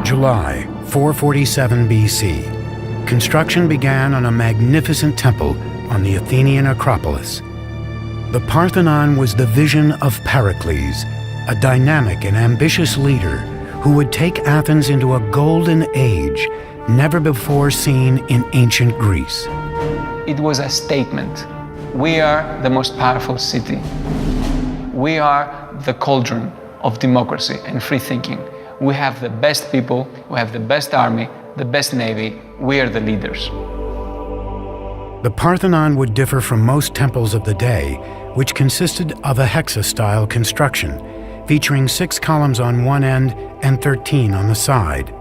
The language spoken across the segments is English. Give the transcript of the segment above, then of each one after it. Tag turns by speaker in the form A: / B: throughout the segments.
A: July 447 BC. Construction began on a magnificent temple on the Athenian Acropolis. The Parthenon was the vision of Pericles, a dynamic and ambitious leader who would take Athens into a golden age never before seen in ancient Greece.
B: It was a statement. We are the most powerful city. We are the cauldron of democracy and free thinking. We have the best people, we have the best army, the best navy. We are the leaders.
A: The Parthenon would differ from most temples of the day, which consisted of a hexa-style construction, featuring 6 columns on one end and 13 on the side.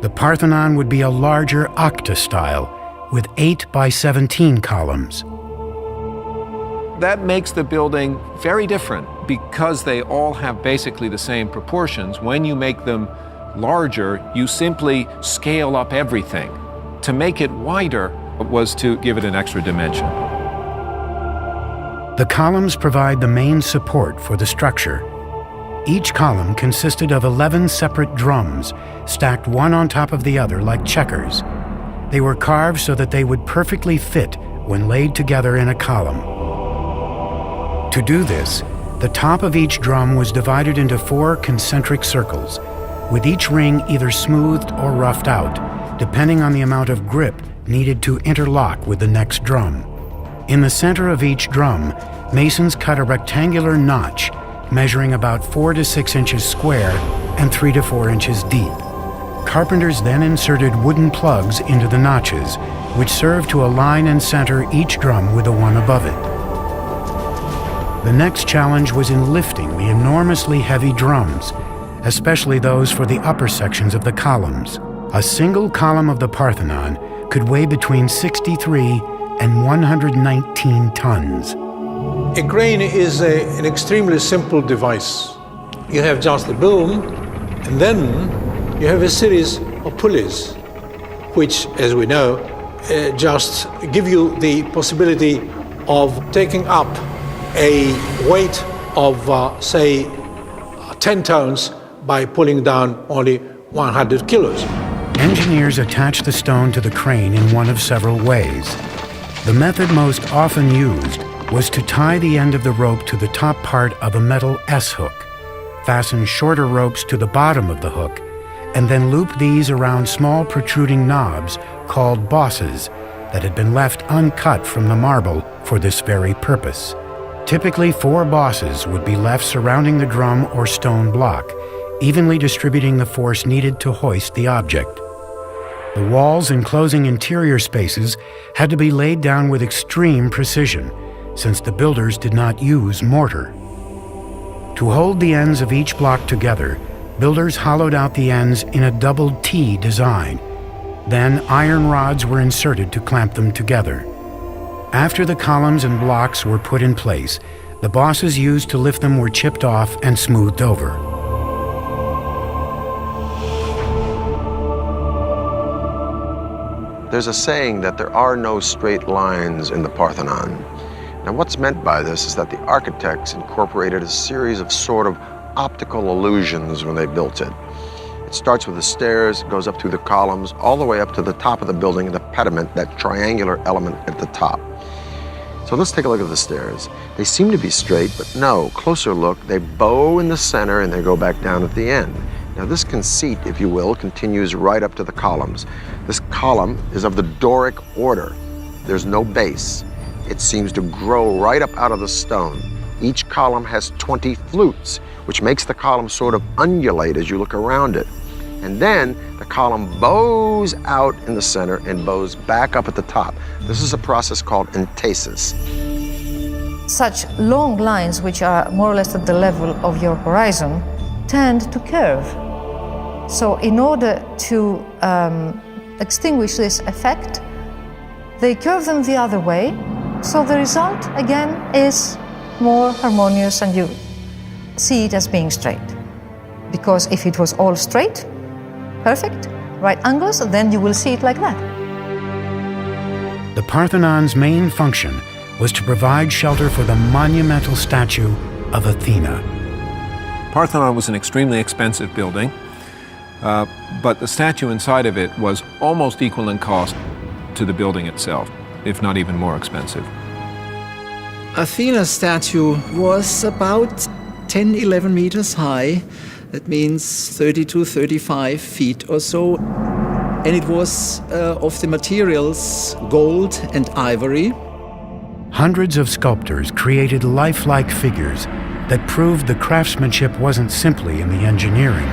A: The Parthenon would be a larger octa-style, with 8 by 17 columns.
C: That makes the building very different because they all have basically the same proportions. When you make them larger, you simply scale up everything. To make it wider was to give it an extra dimension.
A: The columns provide the main support for the structure. Each column consisted of 11 separate drums, stacked one on top of the other like checkers. They were carved so that they would perfectly fit when laid together in a column. To do this, the top of each drum was divided into 4 concentric circles, with each ring either smoothed or roughed out, depending on the amount of grip needed to interlock with the next drum. In the center of each drum, masons cut a rectangular notch measuring about 4 to 6 inches square and 3 to 4 inches deep. Carpenters then inserted wooden plugs into the notches, which served to align and center each drum with the one above it. The next challenge was in lifting the enormously heavy drums, especially those for the upper sections of the columns. A single column of the Parthenon could weigh between 63 and 119 tons.
D: A crane is an extremely simple device. You have just the boom, and then you have a series of pulleys, which, as we know, just give you the possibility of taking up a weight of, say, 10 tons by pulling down only 100 kilos.
A: Engineers attach the stone to the crane in one of several ways. The method most often used was to tie the end of the rope to the top part of a metal S-hook, fasten shorter ropes to the bottom of the hook, and then loop these around small protruding knobs called bosses that had been left uncut from the marble for this very purpose. Typically, 4 bosses would be left surrounding the drum or stone block, evenly distributing the force needed to hoist the object. The walls enclosing interior spaces had to be laid down with extreme precision, since the builders did not use mortar. To hold the ends of each block together, builders hollowed out the ends in a double T design. Then iron rods were inserted to clamp them together. After the columns and blocks were put in place, the bosses used to lift them were chipped off and smoothed over.
E: There's a saying that there are no straight lines in the Parthenon. Now, what's meant by this is that the architects incorporated a series of sort of optical illusions when they built it. It starts with the stairs, goes up through the columns, all the way up to the top of the building, the pediment, that triangular element at the top. So let's take a look at the stairs. They seem to be straight, but no, closer look, they bow in the center and they go back down at the end. Now this conceit, if you will, continues right up to the columns. This column is of the Doric order. There's no base. It seems to grow right up out of the stone. Each column has 20 flutes, which makes the column sort of undulate as you look around it. And then the column bows out in the center and bows back up at the top. This is a process called entasis.
F: Such long lines, which are more or less at the level of your horizon, tend to curve. So in order to extinguish this effect, they curve them the other way. So the result, again, is more harmonious, and you see it as being straight. Because if it was all straight, perfect, right angles, then you will see it like that.
A: The Parthenon's main function was to provide shelter for the monumental statue of Athena.
C: Parthenon was an extremely expensive building. but the statue inside of it was almost equal in cost to the building itself, if not even more expensive.
G: Athena's statue was about 10, 11 meters high. That means 32, 35 feet or so. And it was of the materials gold and ivory.
A: Hundreds of sculptors created lifelike figures that proved the craftsmanship wasn't simply in the engineering.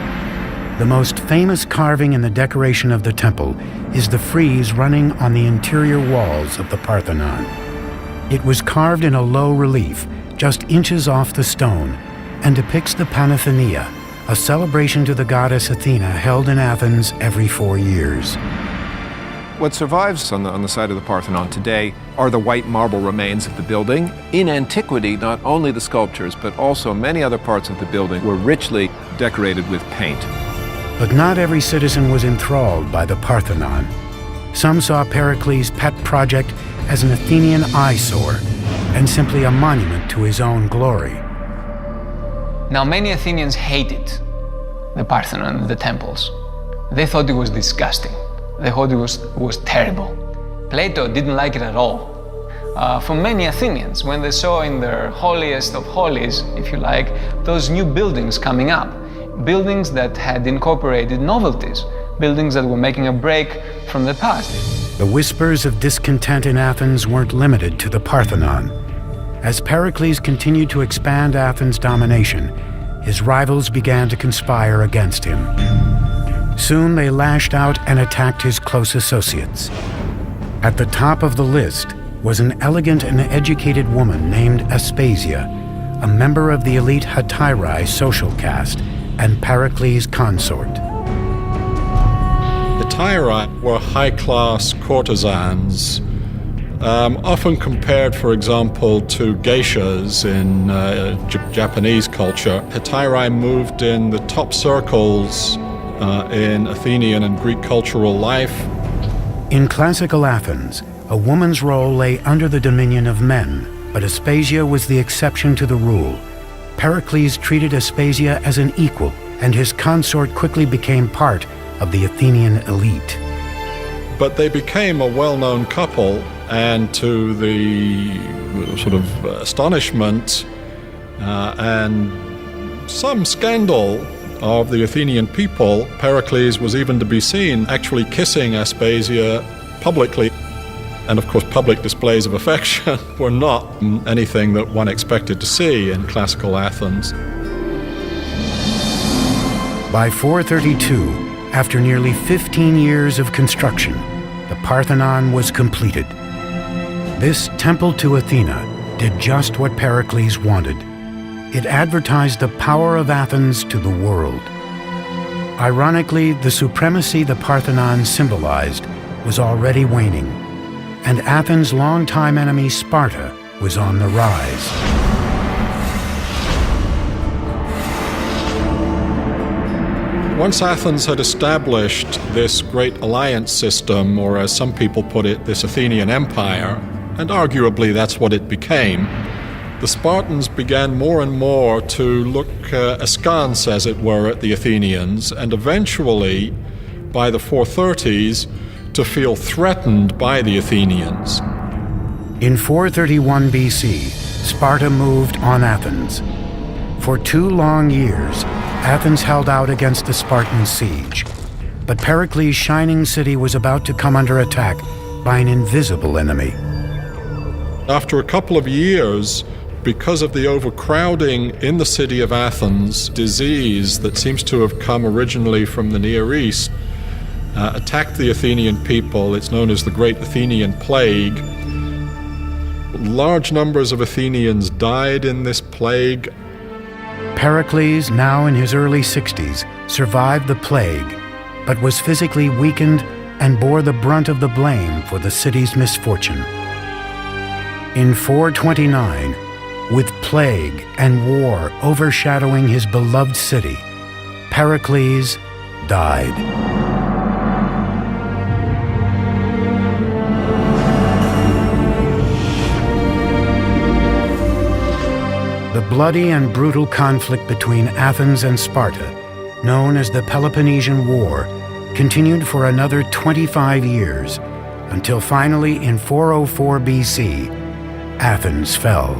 A: The most famous carving in the decoration of the temple is the frieze running on the interior walls of the Parthenon. It was carved in a low relief, just inches off the stone, and depicts the Panathenaea, a celebration to the goddess Athena held in Athens every 4 years.
C: What survives on the site of the Parthenon today are the white marble remains of the building. In antiquity, not only the sculptures, but also many other parts of the building were richly decorated with paint.
A: But not every citizen was enthralled by the Parthenon. Some saw Pericles' pet project as an Athenian eyesore and simply a monument to his own glory.
B: Now, many Athenians hated the Parthenon, the temples. They thought it was disgusting. They thought it was terrible. Plato didn't like it at all. For many Athenians, when they saw in their holiest of holies, if you like, those new buildings coming up, buildings that had incorporated novelties, buildings that were making a break from the past.
A: The whispers of discontent in Athens weren't limited to the Parthenon. As Pericles continued to expand Athens' domination, his rivals began to conspire against him. Soon they lashed out and attacked his close associates. At the top of the list was an elegant and educated woman named Aspasia, a member of the elite Hetairae social caste and Pericles' consort.
H: The Hetairae were high-class courtesans, often compared, for example, to geishas in Japanese culture. Hetairae moved in the top circles in Athenian and Greek cultural life.
A: In classical Athens, a woman's role lay under the dominion of men, but Aspasia was the exception to the rule. Pericles treated Aspasia as an equal, and his consort quickly became part of the Athenian elite.
H: But they became a well-known couple, and to the sort of astonishment and some scandal of the Athenian people, Pericles was even to be seen actually kissing Aspasia publicly. And of course, public displays of affection were not anything that one expected to see in classical Athens.
A: By 432, after nearly 15 years of construction, the Parthenon was completed. This temple to Athena did just what Pericles wanted. It advertised the power of Athens to the world. Ironically, the supremacy the Parthenon symbolized was already waning, and Athens' longtime enemy Sparta was on the rise.
H: Once Athens had established this great alliance system, or as some people put it, this Athenian empire, and arguably that's what it became, the Spartans began more and more to look askance, as it were, at the Athenians, and eventually, by the 430s, to feel threatened by the Athenians.
A: In 431 BC, Sparta moved on Athens. For 2 long years, Athens held out against the Spartan siege. But Pericles' shining city was about to come under attack by an invisible enemy.
H: After a couple of years, because of the overcrowding in the city of Athens, disease that seems to have come originally from the Near East attacked the Athenian people. It's known as the Great Athenian Plague. Large numbers of Athenians died in this plague.
A: Pericles, now in his early 60s, survived the plague, but was physically weakened and bore the brunt of the blame for the city's misfortune. In 429, with plague and war overshadowing his beloved city, Pericles died. The bloody and brutal conflict between Athens and Sparta known as the Peloponnesian War, continued for another 25 years, until finally in 404 BC, Athens fell.